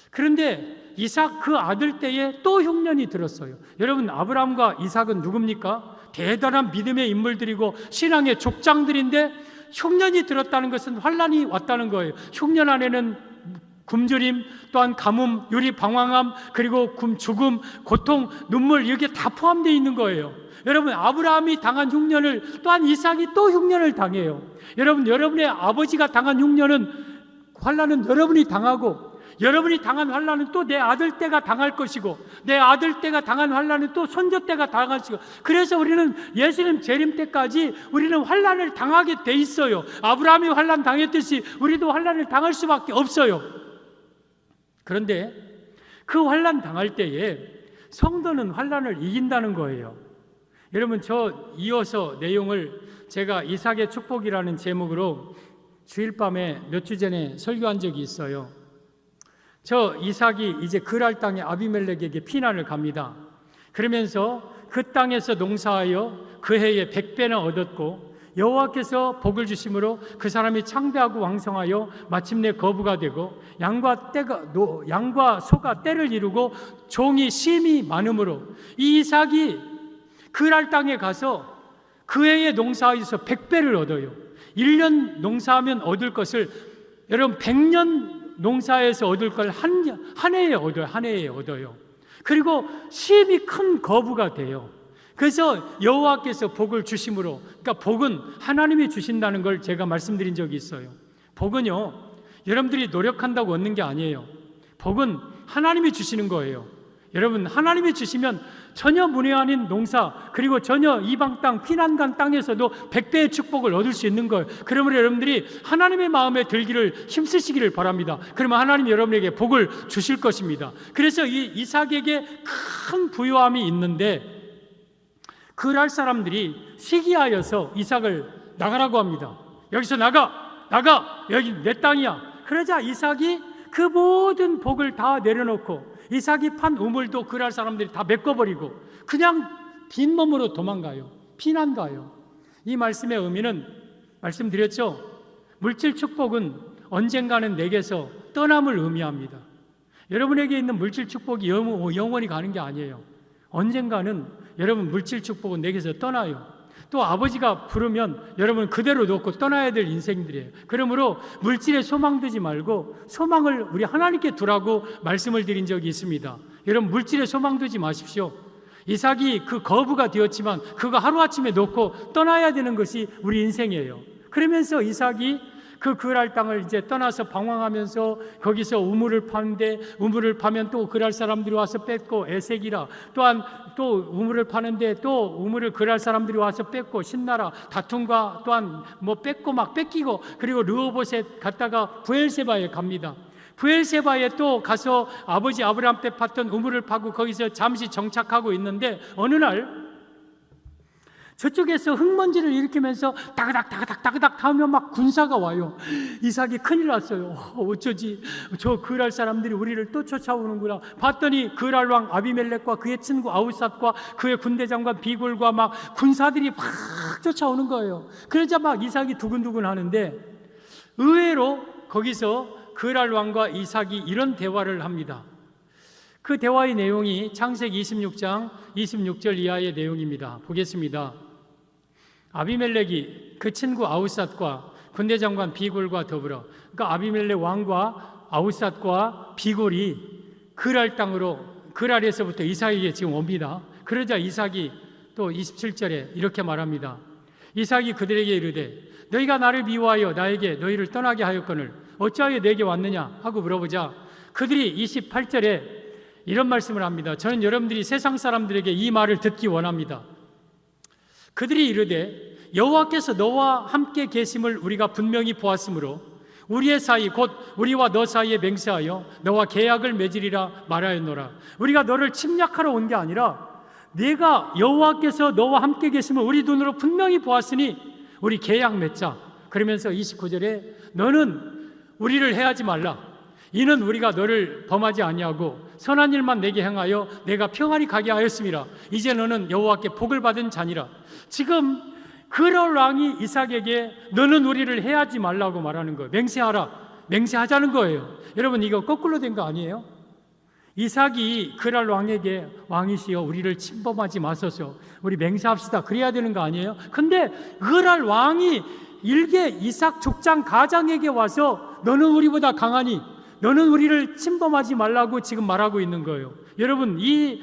그런데 이삭 그 아들 때에 또 흉년이 들었어요. 여러분, 아브라함과 이삭은 누굽니까? 대단한 믿음의 인물들이고 신앙의 족장들인데 흉년이 들었다는 것은 환난이 왔다는 거예요. 흉년 안에는 굶주림, 또한 가뭄, 유리 방황함, 그리고 죽음, 고통, 눈물 이렇게 다 포함되어 있는 거예요. 여러분, 아브라함이 당한 흉년을 또한 이삭이 또 흉년을 당해요. 여러분, 여러분의 아버지가 당한 흉년은 환난은 여러분이 당하고 여러분이 당한 환난은 또 내 아들 때가 당할 것이고 내 아들 때가 당한 환난은 또 손자 때가 당할 것이고 그래서 우리는 예수님 재림 때까지 우리는 환난을 당하게 돼 있어요. 아브라함이 환난 당했듯이 우리도 환난을 당할 수밖에 없어요. 그런데 그 환난 당할 때에 성도는 환난을 이긴다는 거예요. 여러분, 저 이어서 내용을 제가 이삭의 축복이라는 제목으로 주일 밤에 몇 주 전에 설교한 적이 있어요. 저 이삭이 이제 그랄 땅에 아비멜렉에게 피난을 갑니다. 그러면서 그 땅에서 농사하여 그 해에 100배나 얻었고 여호와께서 복을 주심으로 그 사람이 창대하고 왕성하여 마침내 거부가 되고 양과 소가 떼를 이루고 종이 심이 많으므로 이 이삭이 그랄 땅에 가서 그 해에 농사하여서 100배를 얻어요. 1년 농사하면 얻을 것을 여러분 100년 농사에서 얻을 걸 한 해에 얻어요. 한 해에 얻어요. 그리고 심히 큰 거부가 돼요. 그래서 여호와께서 복을 주심으로, 그러니까 복은 하나님이 주신다는 걸 제가 말씀드린 적이 있어요. 복은요, 여러분들이 노력한다고 얻는 게 아니에요. 복은 하나님이 주시는 거예요. 여러분, 하나님이 주시면 전혀 문외 아닌 농사, 그리고 전혀 이방 땅, 피난간 땅에서도 100배의 축복을 얻을 수 있는 거예요. 그러므로 여러분들이 하나님의 마음에 들기를 힘쓰시기를 바랍니다. 그러면 하나님이 여러분에게 복을 주실 것입니다. 그래서 이 이삭에게 큰 부유함이 있는데 그랄 사람들이 시기하여서 이삭을 나가라고 합니다. 여기서 나가! 여기 내 땅이야. 그러자 이삭이 그 모든 복을 다 내려놓고 이삭이 판 우물도 그랄 사람들이 다 메꿔버리고 그냥 빈몸으로 도망가요. 피난 가요. 이 말씀의 의미는 말씀드렸죠. 물질 축복은 언젠가는 내게서 떠남을 의미합니다. 여러분에게 있는 물질 축복이 영원히 가는 게 아니에요. 언젠가는 여러분 물질 축복은 내게서 떠나요. 또 아버지가 부르면 여러분 그대로 놓고 떠나야 될 인생들이에요. 그러므로 물질에 소망 두지 말고 소망을 우리 하나님께 두라고 말씀을 드린 적이 있습니다. 여러분 물질에 소망 두지 마십시오. 이삭이 그 거부가 되었지만 그거 하루아침에 놓고 떠나야 되는 것이 우리 인생이에요. 그러면서 이삭이 그 그랄 땅을 이제 떠나서 방황하면서 거기서 우물을 파는데 우물을 파면 또 그랄 사람들이 와서 뺏고 에색이라 또한 또 우물을 파는데 또 우물을 그랄 사람들이 와서 뺏고 신나라 다툼과 또한 뭐 뺏고 막 뺏기고 그리고 르호보셋 갔다가 브엘세바에 갑니다. 브엘세바에 또 가서 아버지 아브라함 때 팠던 우물을 파고 거기서 잠시 정착하고 있는데 어느 날 저쪽에서 흙먼지를 일으키면서 다그닥 하면 막 군사가 와요. 이삭이 큰일 났어요. 어쩌지? 저 그랄 사람들이 우리를 또 쫓아오는구나. 봤더니 그랄 왕 아비멜렉과 그의 친구 아우삿과 그의 군대장관 비골과 막 군사들이 막 쫓아오는 거예요. 그러자 막 이삭이 두근두근 하는데 의외로 거기서 그랄 왕과 이삭이 이런 대화를 합니다. 그 대화의 내용이 창세기 26장 26절 이하의 내용입니다. 보겠습니다. 아비멜렉이 그 친구 아우삿과 군대장관 비골과 더불어, 그러니까 아비멜렉 왕과 아우삿과 비골이 그랄 땅으로, 그랄에서부터 이삭에게 지금 옵니다. 그러자 이삭이 또 27절에 이렇게 말합니다. 이삭이 그들에게 이르되 너희가 나를 미워하여 나에게 너희를 떠나게 하였거늘 어찌하여 내게 왔느냐 하고 물어보자 그들이 28절에 이런 말씀을 합니다. 저는 여러분들이 세상 사람들에게 이 말을 듣기 원합니다. 그들이 이르되 여호와께서 너와 함께 계심을 우리가 분명히 보았으므로 우리의 사이 곧 우리와 너 사이에 맹세하여 너와 계약을 맺으리라 말하였노라. 우리가 너를 침략하러 온 게 아니라 내가 여호와께서 너와 함께 계심을 우리 눈으로 분명히 보았으니 우리 계약 맺자. 그러면서 29절에 너는 우리를 해하지 말라. 이는 우리가 너를 범하지 아니하고 선한 일만 내게 행하여 내가 평안히 가게 하였음이라. 이제 너는 여호와께 복을 받은 자니라. 지금 그랄 왕이 이삭에게 너는 우리를 해하지 말라고 말하는 거예요. 맹세하라. 맹세하자는 거예요. 여러분 이거 거꾸로 된 거 아니에요? 이삭이 그랄 왕에게 왕이시여 우리를 침범하지 마소서 우리 맹세합시다 그래야 되는 거 아니에요? 근데 그랄 왕이 일개 이삭 족장 가장에게 와서 너는 우리보다 강하니 너는 우리를 침범하지 말라고 지금 말하고 있는 거예요. 여러분 이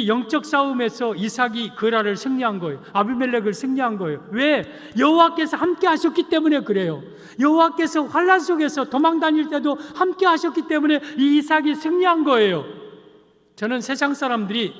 영적 싸움에서 이삭이 그랄을 승리한 거예요. 아비멜렉을 승리한 거예요. 왜? 여호와께서 함께 하셨기 때문에 그래요. 여호와께서 환난 속에서 도망 다닐 때도 함께 하셨기 때문에 이 이삭이 승리한 거예요. 저는 세상 사람들이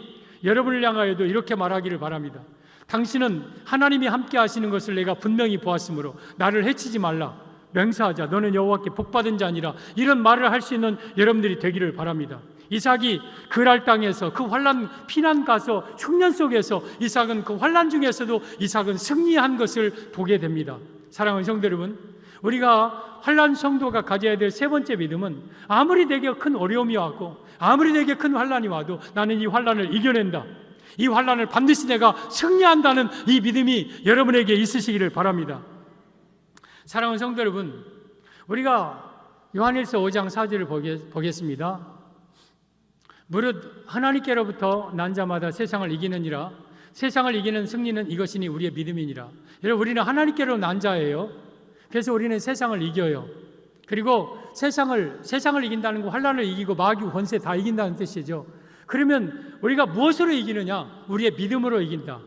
여러분을 향하여도 이렇게 말하기를 바랍니다. 당신은 하나님이 함께 하시는 것을 내가 분명히 보았으므로 나를 해치지 말라. 맹세하자. 너는 여호와께 복받은 자니라. 이런 말을 할 수 있는 여러분들이 되기를 바랍니다. 이삭이 그랄 땅에서 그 환난 피난 가서 흉년 속에서 이삭은 그 환난 중에서도 이삭은 승리한 것을 보게 됩니다. 사랑하는 성도 여러분, 우리가 환난 성도가 가져야 될 세 번째 믿음은 아무리 내게 큰 어려움이 왔고 아무리 내게 큰 환난이 와도 나는 이 환난을 이겨낸다. 이 환난을 반드시 내가 승리한다는 이 믿음이 여러분에게 있으시기를 바랍니다. 사랑하는 성도 여러분, 우리가 요한일서 5장 4절을 보겠습니다. 무릇 하나님께로부터 난 자마다 세상을 이기느니라. 세상을 이기는 승리는 이것이니 우리의 믿음이니라. 여러분, 우리는 하나님께로 난 자예요. 그래서 우리는 세상을 이겨요. 그리고 세상을 이긴다는 건 환난을 이기고 마귀 권세 다 이긴다는 뜻이죠. 그러면 우리가 무엇으로 이기느냐? 우리의 믿음으로 이긴다.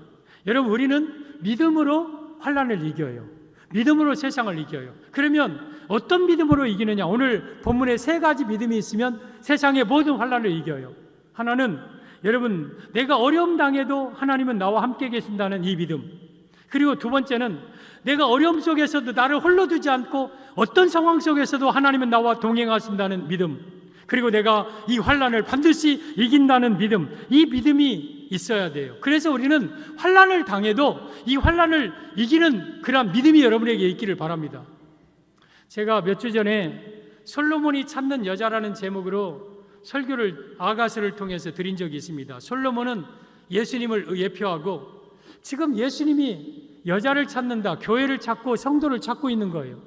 여러분, 우리는 믿음으로 환난을 이겨요. 믿음으로 세상을 이겨요. 그러면 어떤 믿음으로 이기느냐? 오늘 본문에 세 가지 믿음이 있으면 세상의 모든 환난을 이겨요. 하나는 여러분, 내가 어려움 당해도 하나님은 나와 함께 계신다는 이 믿음. 그리고 두 번째는 내가 어려움 속에서도 나를 홀로 두지 않고 어떤 상황 속에서도 하나님은 나와 동행하신다는 믿음. 그리고 내가 이 환난을 반드시 이긴다는 믿음. 이 믿음이 있어야 돼요. 그래서 우리는 환난을 당해도 이 환난을 이기는 그런 믿음이 여러분에게 있기를 바랍니다. 제가 몇 주 전에 솔로몬이 찾는 여자라는 제목으로 설교를 아가서를 통해서 드린 적이 있습니다. 솔로몬은 예수님을 예표하고 지금 예수님이 여자를 찾는다, 교회를 찾고 성도를 찾고 있는 거예요.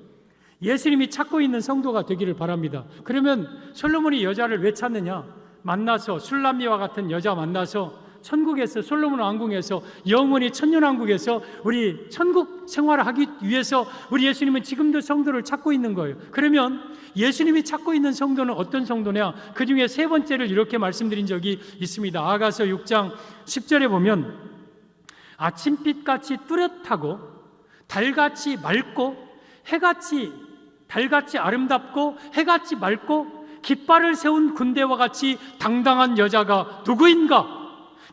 예수님이 찾고 있는 성도가 되기를 바랍니다. 그러면 솔로몬이 여자를 왜 찾느냐? 만나서 술람미와 같은 여자 만나서 천국에서, 솔로몬 왕궁에서 영원히 천년왕국에서 우리 천국 생활을 하기 위해서 우리 예수님은 지금도 성도를 찾고 있는 거예요. 그러면 예수님이 찾고 있는 성도는 어떤 성도냐? 그 중에 세 번째를 이렇게 말씀드린 적이 있습니다. 아가서 6장 10절에 보면 아침빛같이 뚜렷하고 달같이 맑고 달같이 아름답고 해같이 맑고 깃발을 세운 군대와 같이 당당한 여자가 누구인가?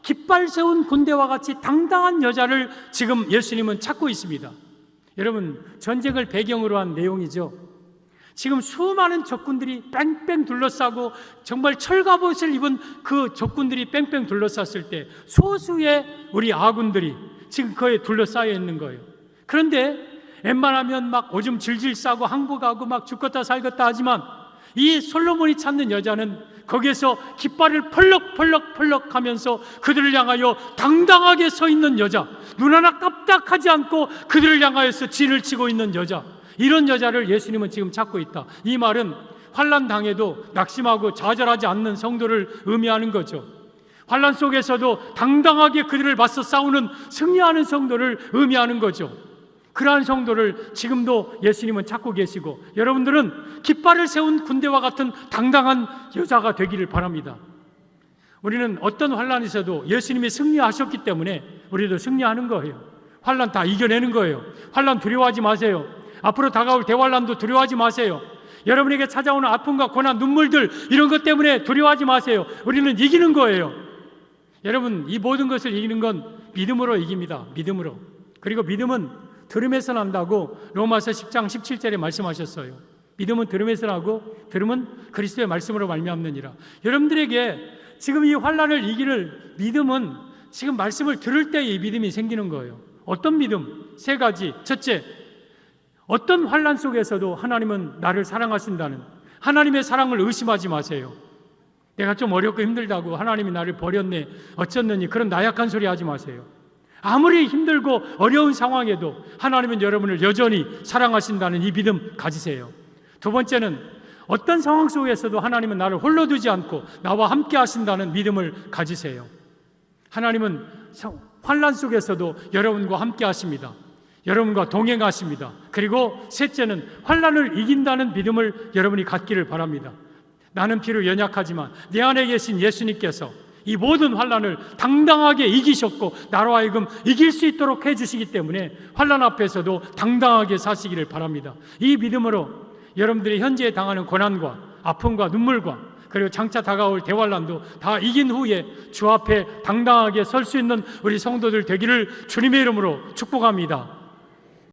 깃발 세운 군대와 같이 당당한 여자를 지금 예수님은 찾고 있습니다. 여러분, 전쟁을 배경으로 한 내용이죠. 지금 수많은 적군들이 뺑뺑 둘러싸고 정말 철갑옷을 입은 그 적군들이 뺑뺑 둘러쌌을 때 소수의 우리 아군들이 지금 그에 둘러싸여 있는 거예요. 그런데 웬만하면 막 오줌 질질 싸고 항복하고 막 죽겠다 살겠다 하지만 이 솔로몬이 찾는 여자는 거기에서 깃발을 펄럭 하면서 그들을 향하여 당당하게 서 있는 여자, 눈 하나 깜짝하지 않고 그들을 향하여서 진을 치고 있는 여자, 이런 여자를 예수님은 지금 찾고 있다. 이 말은 환난 당해도 낙심하고 좌절하지 않는 성도를 의미하는 거죠. 환난 속에서도 당당하게 그들을 맞서 싸우는 승리하는 성도를 의미하는 거죠. 그러한 성도를 지금도 예수님은 찾고 계시고 여러분들은 깃발을 세운 군대와 같은 당당한 여자가 되기를 바랍니다. 우리는 어떤 환난에서도 예수님이 승리하셨기 때문에 우리도 승리하는 거예요. 환난 다 이겨내는 거예요. 환난 두려워하지 마세요. 앞으로 다가올 대환난도 두려워하지 마세요. 여러분에게 찾아오는 아픔과 고난, 눈물들 이런 것 때문에 두려워하지 마세요. 우리는 이기는 거예요. 여러분, 이 모든 것을 이기는 건 믿음으로 이깁니다. 믿음으로. 그리고 믿음은 들음에서 난다고 로마서 10장 17절에 말씀하셨어요. 믿음은 들음에서 나고 들음은 그리스도의 말씀으로 말미암느니라. 여러분들에게 지금 이 환난을 이기는 믿음은 지금 말씀을 들을 때 이 믿음이 생기는 거예요. 어떤 믿음? 세 가지. 첫째, 어떤 환난 속에서도 하나님은 나를 사랑하신다는 하나님의 사랑을 의심하지 마세요. 내가 좀 어렵고 힘들다고 하나님이 나를 버렸네, 어쩌느니 그런 나약한 소리 하지 마세요. 아무리 힘들고 어려운 상황에도 하나님은 여러분을 여전히 사랑하신다는 이 믿음 가지세요. 두 번째는 어떤 상황 속에서도 하나님은 나를 홀로 두지 않고 나와 함께 하신다는 믿음을 가지세요. 하나님은 환난 속에서도 여러분과 함께 하십니다. 여러분과 동행하십니다. 그리고 셋째는 환난을 이긴다는 믿음을 여러분이 갖기를 바랍니다. 나는 비록 연약하지만 내 안에 계신 예수님께서 이 모든 환난을 당당하게 이기셨고 나로 하여금 이길 수 있도록 해주시기 때문에 환난 앞에서도 당당하게 사시기를 바랍니다. 이 믿음으로 여러분들이 현재 당하는 고난과 아픔과 눈물과 그리고 장차 다가올 대환난도 다 이긴 후에 주 앞에 당당하게 설 수 있는 우리 성도들 되기를 주님의 이름으로 축복합니다.